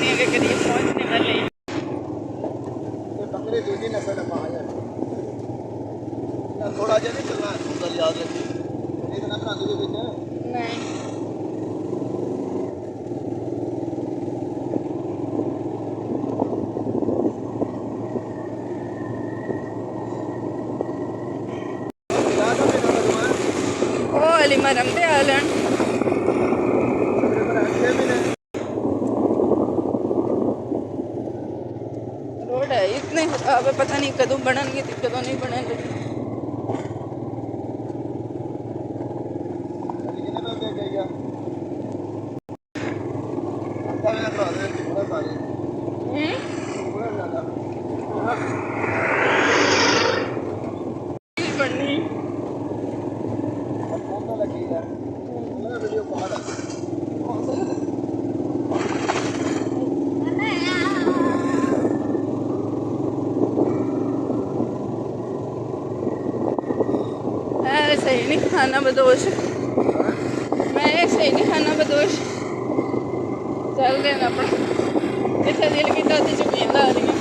बकरियों के करीब पहुंचने वाले हैं। ये बकरे दूसरी नस्ल है पाया थोड़ा जा नहीं चलना गल याद रखी एक ना बना दे बेटा नहीं ओ अली मरम दे आलन रोड है इतने खराब है पता नहीं कदों बननगे ते कदों नहीं बननगे। बननी सही नहीं खाना बदोश मैं सही नहीं खाना बदोश चल देना अपना इतना दिल की चुपियां ला रही